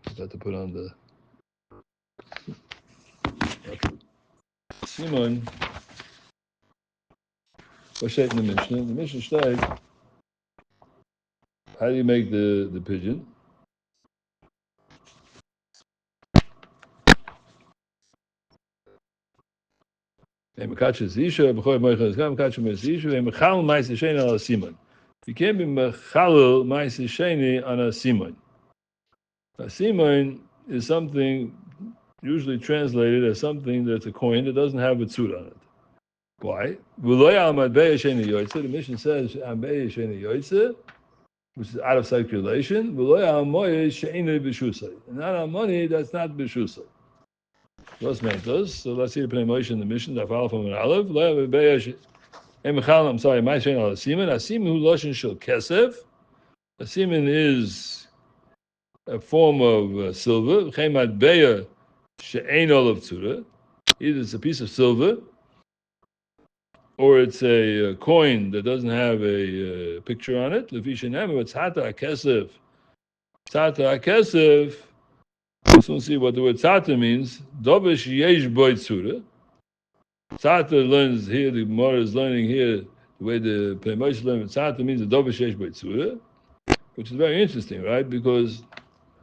Forgot to put on the Simon. What's that in the Mishnah? The Mishnah says, how do you make the pigeon? You can't be mechalel ma'aser sheni on a simon. A simon is something usually translated as something that's a coin that doesn't have a tzur on it. Why? The mission says which is out of circulation, and not on money that's not b'shusay. What's meant us? So let's see the Pnei Moshe in the mission. That follow from an Aleph. I'm sorry. My shayna al siman. A siman hu loshen shel kesef. A siman is a form of silver. Chemad beya she'ein olav tzura. Either it's a piece of silver, or it's a coin that doesn't have a picture on it. Lefi she'nema. It's hata kesef. Tata kesef. Let's see what the word tzata means. Dovish yesh boy tzura. Tzata learns here, the Gemara is learning here, the way the Pnei Moshe learned, tzata means the dovish yesh boy tzura, which is very interesting, right? Because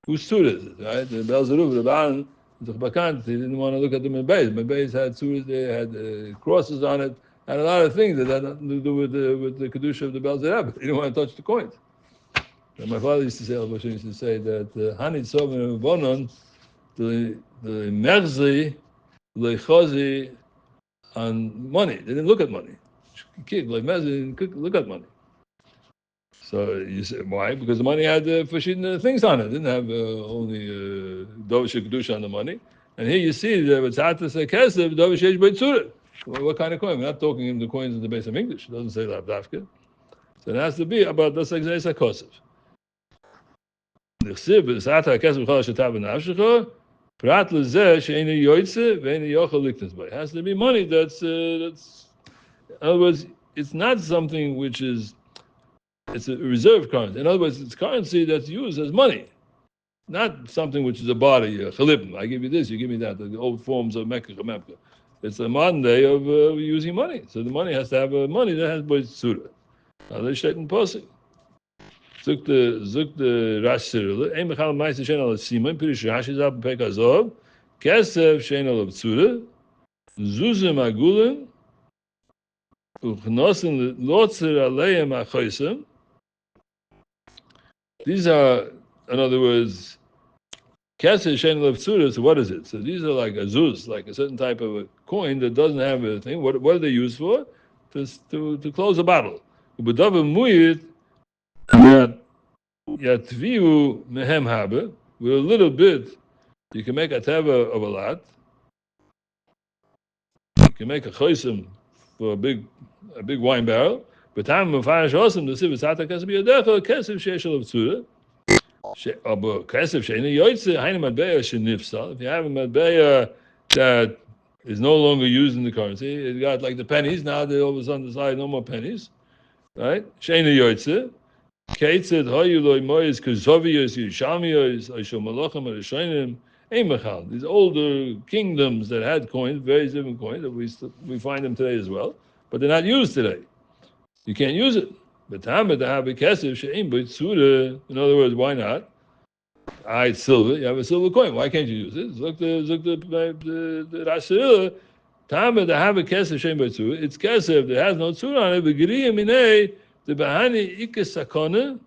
whose tzura is it, right? The Bel Zeruv, the Baal, the Chbakant, he didn't want to look at the Mebeis. Mebeis had tzuras there, had crosses on it, and a lot of things that had nothing to do with the Kedusha of the Bel Zeruv. He didn't want to touch the coins. And my father used to say, used to say that Hani Tzovim Bonon, the Merzli, the Chazi on money. They didn't look at money. Kid like Merzli didn't look at money. So you say why? Because the money had verschiedene things on it. It didn't have only Dovish Kedusha on the money. And here you see that it's Hatas Kesef Dovish Yesh Beitzura. What kind of coin? We're not talking in the coins in the base of English. It doesn't say Lavdafka. So it has to be about the Sekzei Sakosef. It has to be money that's in other words, it's not something which is, it's a reserve currency. In other words, it's currency that's used as money, not something which is a body, a chalibim. I give you this, you give me that, the old forms of Mecca. It's a modern day of using money. So the money has to have money that has boy tzura. Now they shaitan posing. Zuk the Rash Cyril. Ein mechal ma'aser shein al siman. Pirish Rashi zap pek azov. Kesef shein al tzura. Zuzim agulim. Uchnosin lotzer aleim achoisem. These are, in other words, kesef shein al tzura. So what is it? So these are like azuz, like a certain type of a coin that doesn't have a thing. What are they used for? To close a bottle. Ubadav muyit. Yatviu mehem habe, with a little bit, you can make a teva of a lot. You can make a chosim for a big wine barrel. But time mefarish osam the sivus hata kesef yadecha kesef sheishel of tzura. Kesef sheina yoytze hainu matbeya shenifsal. If you have a matbeya that is no longer used in the currency, it got like the pennies. Now they all of a sudden decide no more pennies, right? Sheina yoytze. Keitzed hayuloi moyes kuzoviyos Yerushalmiyos Aishol Malachim Arishonim Eimachal. These older kingdoms that had coins, very different coins that we find them today as well, but they're not used today. You can't use it. But Tama to have a kesef she'ein b'tzura. In other words, why not? It's silver. You have a silver coin. Why can't you use it? Look the Rashirila. Tama to have a kesef she'ein b'tzura. It's kesef that has no tzura on it. V'giriyah minei. The bahani ikke sakona,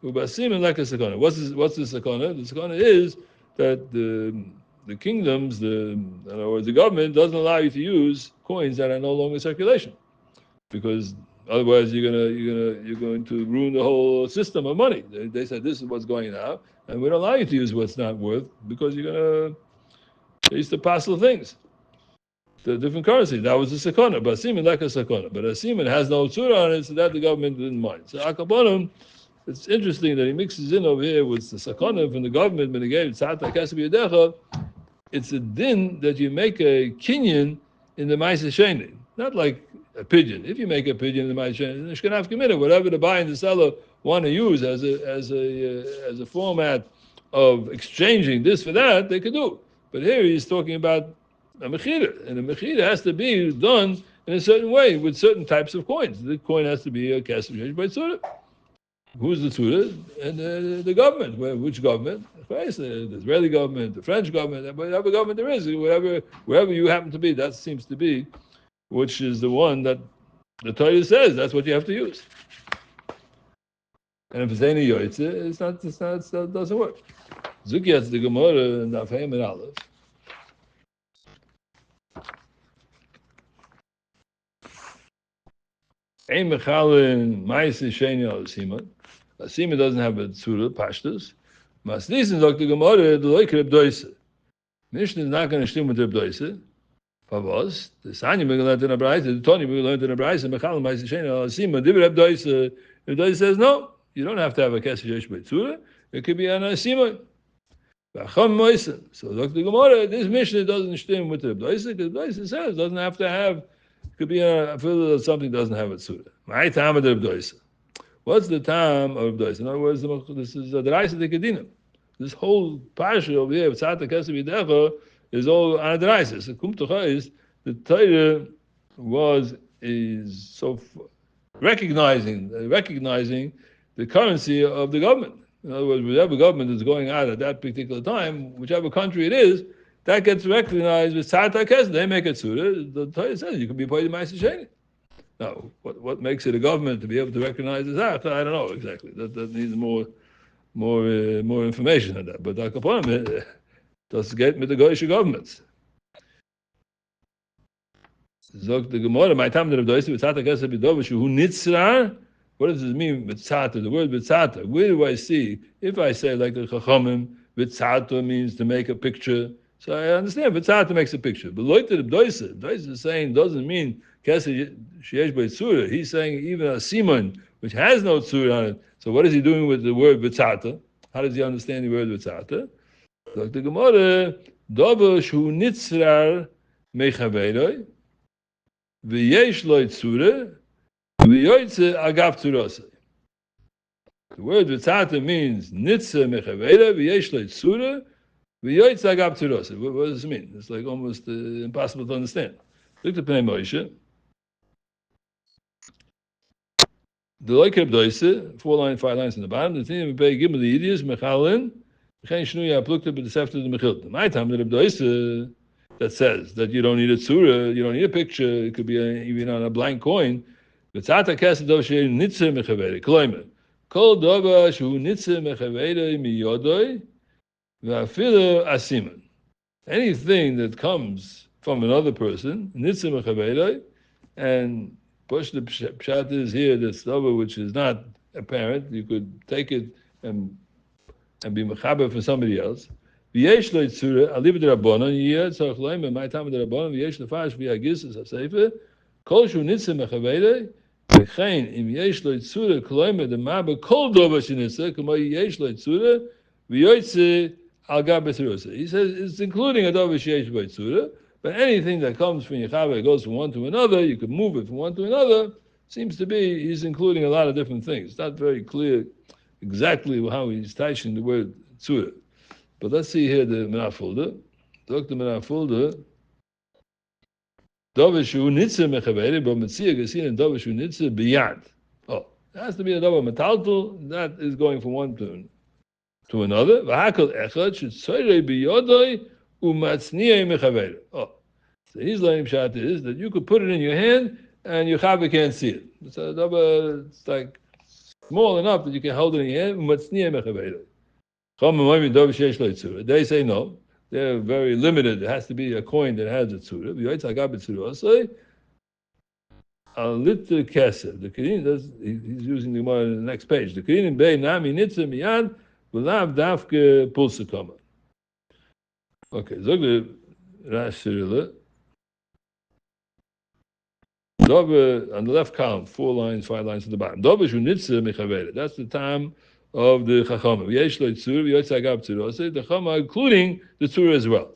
ubasim and like a sakona. What's the sakona? The sakona is that the kingdoms, in other words, the government doesn't allow you to use coins that are no longer in circulation, because otherwise you're going to ruin the whole system of money. They said this is what's going out, and we don't allow you to use what's not worth because they used to parcel things. The different currencies. That was a sakona, but a semen like a sakona. But a semen has no tzura on it, so that the government didn't mind. So Akabonim, it's interesting that he mixes in over here with the sakona from the government when he gave tzata kasabi yadecha. It's a din that you make a kinyan in the Ma'aser Sheni, not like a pigeon. If you make a pigeon in the Ma'aser Sheni, the shkanav committed whatever the buyer and the seller want to use as a format of exchanging this for that, they could do. But here he's talking about a mechira, and a mechira has to be done in a certain way with certain types of coins. The coin has to be a kesef sheyesh by tzura. Who's the tzura? And the government. Which government? The Israeli government, the French government, whatever government there is, wherever you happen to be, that seems to be, which is the one that the Torah says that's what you have to use. And if it's any yoytze, it doesn't work. Zuki the Gemara and Dafheim and Aleph. Ein mechalin ma'aseh sheni al siman. A siman doesn't have a tzura pashtus. Masnisin sagt the Gemara the loik Reb Doise. Mishnah is not going to stim with Reb Doise. Pavos the Sanya megalant in a brayse, the Tony megalant in a brayse. Mechalin ma'aseh sheni al siman. Div Reb Doise. Reb Doise says no. You don't have to have a kesef sheyesh by tzura. It could be an siman. V'acham moisen. So Dr. Gemara, this Mishnah doesn't stem with the Doise because Doise says doesn't have to have. It could be a feel that something doesn't have a tzura. My time of the Doise. What's the time of Doise? In other words, this is the Deraisa de Kedinim. This whole parsha over here, Tzata Kesef Yidecha, is all on a Deraisa. So Kum Tocha is the Torah is so recognizing the currency of the government. In other words, whatever government is going out at that particular time, whichever country it is, that gets recognized with Tzata Kesef. They make a tzura. The Torah says you can be paid Ma'aseh Sheni. Now, what makes it a government to be able to recognize the Tzata? I don't know exactly. That needs more information on that. But Akaponim does get with the Goyish governments. Zog the Gemara, my time that Doise with Tzata Kesef B'Dovish who nitzrar. What does this mean with Tzata? The word Tzata. Where do I see? If I say like the Chachamim, Tzata means to make a picture. So I understand, Tzata makes a picture. But look at Doise is saying doesn't mean kesef sheyesh by tzura. He's saying even a siman which has no tzura on it. So what is he doing with the word Tzata? How does he understand the word Tzata? Dr. Gemara, Dover shu nitzrar mechaveiroi v'yesh lo tzura. The word Tzata means Nitza Mechaveda, V'yesh Lo Tzura, V'yoytze Agav Tzurasa. What does it mean? It's like almost impossible to understand. Look at Pnei Moshe. The Loik Reb Doise, 5 lines in the bottom. The thing of Pei Gimel the Yiddish Mechalin, V'chein Shnuya Plukta B'Desefta the Mechilta. My time the Reb Doise that says that you don't need a tzura, you don't need a picture. It could be even on a blank coin. Tzata Kesef Dov She'er Nitze Mechaveda. Kloimer. Kol Dova Shu Nitze Mechaveda Miyodoi V'afilu Asiman. Anything that comes from another person, Nitze Mechaveda, and push the pshat is here, this Dova which is not apparent, you could take it and be mechaber for somebody else. V'yesh lo tzura, aliv d'rabbanon, yiyah tzarech loim, my time of the rabbanon, v'yesh lefash v'yagis es ha-sefer, kol shu nitze mechaveda, v'chein im yesh lo tzura, kloimer d'maba kol dova shenitze, k'mo yesh lo tzura, v'yoytze al gab b'tzurosa. He says it's including a dova sheyesh b'tzura, but anything that comes from Yechaber goes from one to another, you can move it from one to another, seems to be, he's including a lot of different things. It's not very clear exactly how he's touching the word tzura. But let's see here the Menafulda. Dr. Menafulda, Doveshu Nitze Mechaveri, but Metzia Gasin and Doveshu Nitze Biyad. Oh, it has to be a Dova Metaltal, that is going from one to another. V'hakal Echad, should Soirei Biyodoi, Umatzniya Mechaveri. Oh, so he's learning Pshat is that you could put it in your hand and your Chaver can't see it. It's a Dova, it's like small enough that you can hold it in your hand, Umatzniya Mechaveri. They say no. They're very limited. It has to be a coin that has a tzura. A little kesef. The Kedin he's using the Gemara in the next page. The Kedin bei nami nitza miyad v'lav dafke pulsakama. Okay, zog the Rashi. On the left column, 4 lines, 5 lines at the bottom. That's the time of the Chachama. The Chachama, including the Tzura as well.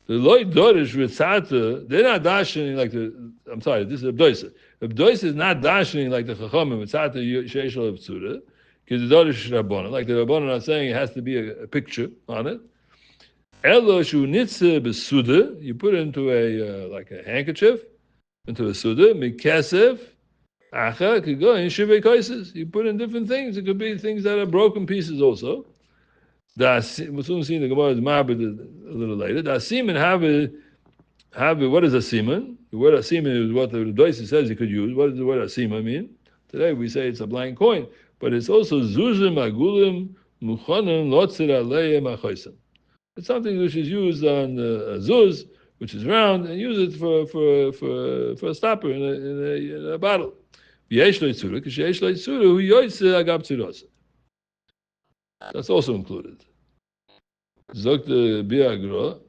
The Loi Dorish with Tzata, they're not dashing like the, I'm sorry, this is Abdoisa. Abdoisa is not dashing like the Chachama with Tzata Sheishal of Tzura. Like the Rabbanan are saying, it has to be a picture on it. Elo shu nitze besuda, you put it into a like a handkerchief, into a suda, mikesef, acha, could go in shivei kaises. You put in different things. It could be things that are broken pieces also. We'll soon see the Gemara's ma'abed a little later. The semen have what is a semen? The word a semen is what the Doisa says you could use. What does the word a semen mean? Today we say it's a blank coin, but it's also zuzim agulim muchanim lotzir aleim achosim. It's something which is used on a zuz, which is round, and use it for a stopper in a bottle. That's also included. Zok the biagro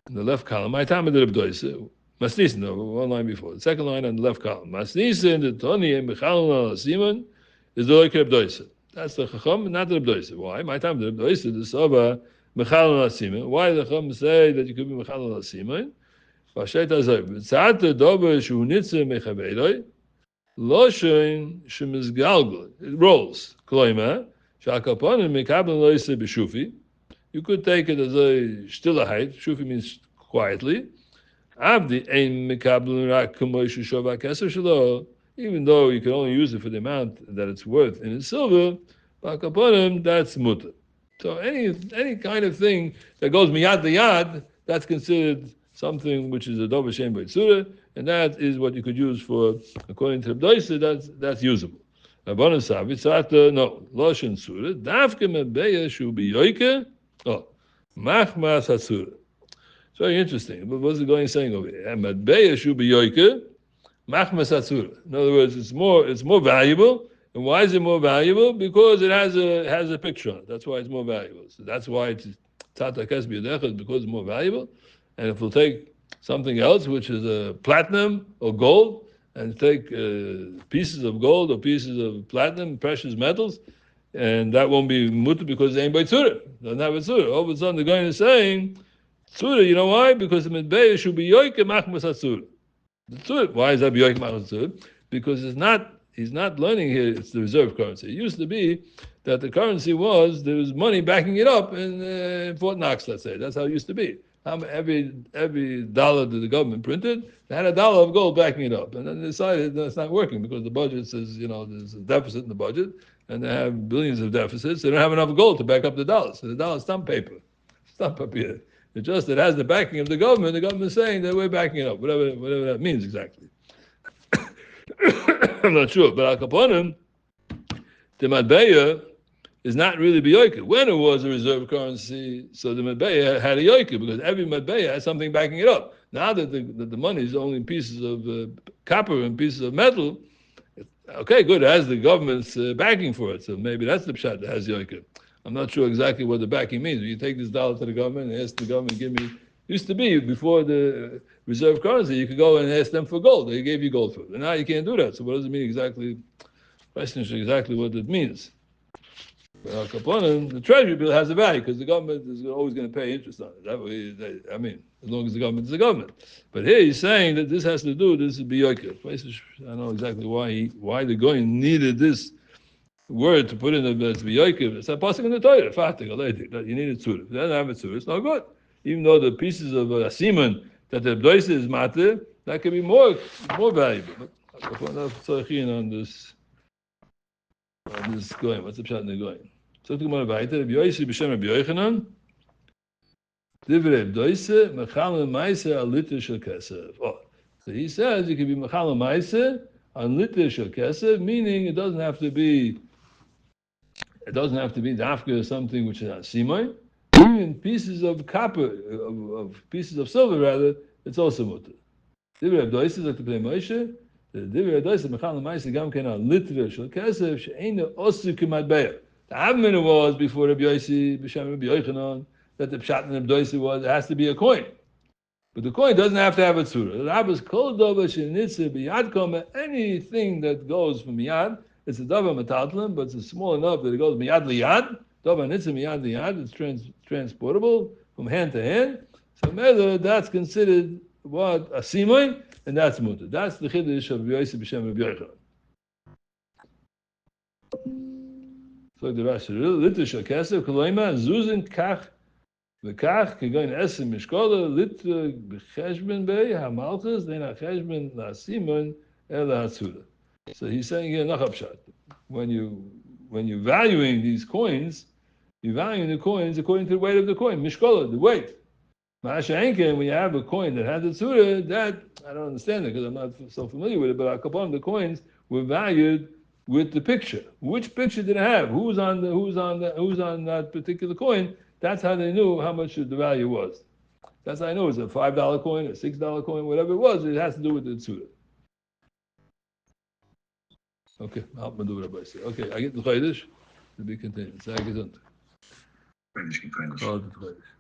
in the left column. My time of the Rebdoise. Masnisen, no, one line before. The second line on the left column. Masnisen, the Tony and Mechalon Simon is the Loik Rebdoise. That's the Chacham, not the Rebdoise. Why? My time the Rebdoise, the Saba Mechalon Simon. Why the Chacham say that you could be Mechalon Simon? Vashet Azayv. Tzat the Dober Shunitze Mechabeiroi. Loshin Shemizgalgul. It rolls. Kloima. Shakaponim Mekablan Loise Beshufi. You could take it as a stillahite. Shufi means quietly. Abdi ein mekabelin rak kamoishu shovak keser shelo. Even though you can only use it for the amount that it's worth in silver, bakaponim, that's mutter. So any kind of thing that goes miyad liyad, that's considered something which is a dover shem b'tzura, and that is what you could use for, according to the B'doisa, that's usable. Rabbanan Savit, Sata, no, Loshen Surah, Davke Mebeya Shu Biyoike, Machmas Hatsura. It's very interesting. But what's the going saying over here? Mebeya Shu Biyoike, Machmas Hatsura. In other words, it's more valuable. And why is it more valuable? Because it has a picture on it. That's why it's more valuable. So that's why it's Tata Kes B'Yodech, because it's more valuable. And if we'll take something else, which is a platinum or gold, and take pieces of gold or pieces of platinum, precious metals, and that won't be mutter because it ain't by tzura. Doesn't have a tzura. All of a sudden, the guy is saying, tzura, you know why? Because the medbeya should be yoike machmas hatzura. The tzura, why is that yoike machmas hatzura? Because he's not learning here, it's the reserve currency. It used to be that the currency there was money backing it up in Fort Knox, let's say. That's how it used to be. Every dollar that the government printed, they had a dollar of gold backing it up. And then they decided that's not working because the budget says, there's a deficit in the budget, and they have billions of deficits. They don't have enough gold to back up the dollar. So the dollar is stamp paper. It has the backing of the government. The government is saying that we're backing it up, whatever that means exactly. I'm not sure. But Al Kaponim, the Matbeya, is not really biyoike. When it was a reserve currency, so the matbeya had a yoike because every matbeya has something backing it up. Now that the money is only pieces of copper and pieces of metal, okay, good, it has the government's backing for it. So maybe that's the pshat that has yoike. I'm not sure exactly what the backing means. When you take this dollar to the government and ask the government, give me. Used to be before the reserve currency, you could go and ask them for gold. They gave you gold for it. And now you can't do that. So what does it mean exactly? Question is exactly what it means. But the treasury bill has a value because the government is always going to pay interest on it. That way, as long as the government is the government. But here he's saying that this has to do. This is biyoke. I don't know exactly why the Goyim needed this word to put in the biyoke. It's a passing in the Torah. That you need a tzura. If you don't have a tzura, it's not good. Even though the pieces of semen that the B'doisa is matir, that can be more valuable. But on this Goyim. What's the pshat in the Goyim? So to come on weiter, Rabbi Yosi b'shem Rabbi Yochanan, divrei B'doisa mechal Ma'aser al liter shel kesef. So he says you can be mechal Ma'aser on liter shel kesef, meaning it doesn't have to be dafka something which is not simai. Even pieces of copper, of pieces of silver rather, it's also mutter. Divrei B'doisa like to play Moshe. The divrei B'doisa mechal Ma'aser gam ken al liter shel kesef she'eina osu k'matbeya. The Avmina was before Rabbi Yosi, b'shem Rabbi Yochanan, that the pshat in Rabbi Yosi was it has to be a coin, but the coin doesn't have to have a tzura. The Rabbis kol davar shenitze b'yad koma, anything that goes from yad, it's a davar metatlim, but it's small enough that it goes miyad liyad. Davar nitze miyad liyad, it's transportable from hand to hand. So mele, that's considered what a simoy, and that's mutter. That's the chiddush of Rabbi Yosi b'shem Rabbi Yochanan. So the Rashi, Lit shel kesef koloima zuzin kach v'kach kegoin esim mishkola lit b'cheshben bei hamalchus then ha'cheshben la'asimun el ha'tzura. So he's saying here nachapshat. When you're valuing these coins, you're valuing the coins according to the weight of the coin, mishkola, the weight. Ma'ashenken, when you have a coin that has a tzura, that I don't understand it because I'm not so familiar with it. But Akapam, the coins were valued with the picture. Which picture did it have? Who's on that particular coin? That's how they knew how much the value was. That's how I know it's a $5 coin, a $6 coin, whatever it was. It has to do with the tzura. Okay, okay, I get the chaydish to be continued. Sei gesund. Finish. Oh, the chaydish.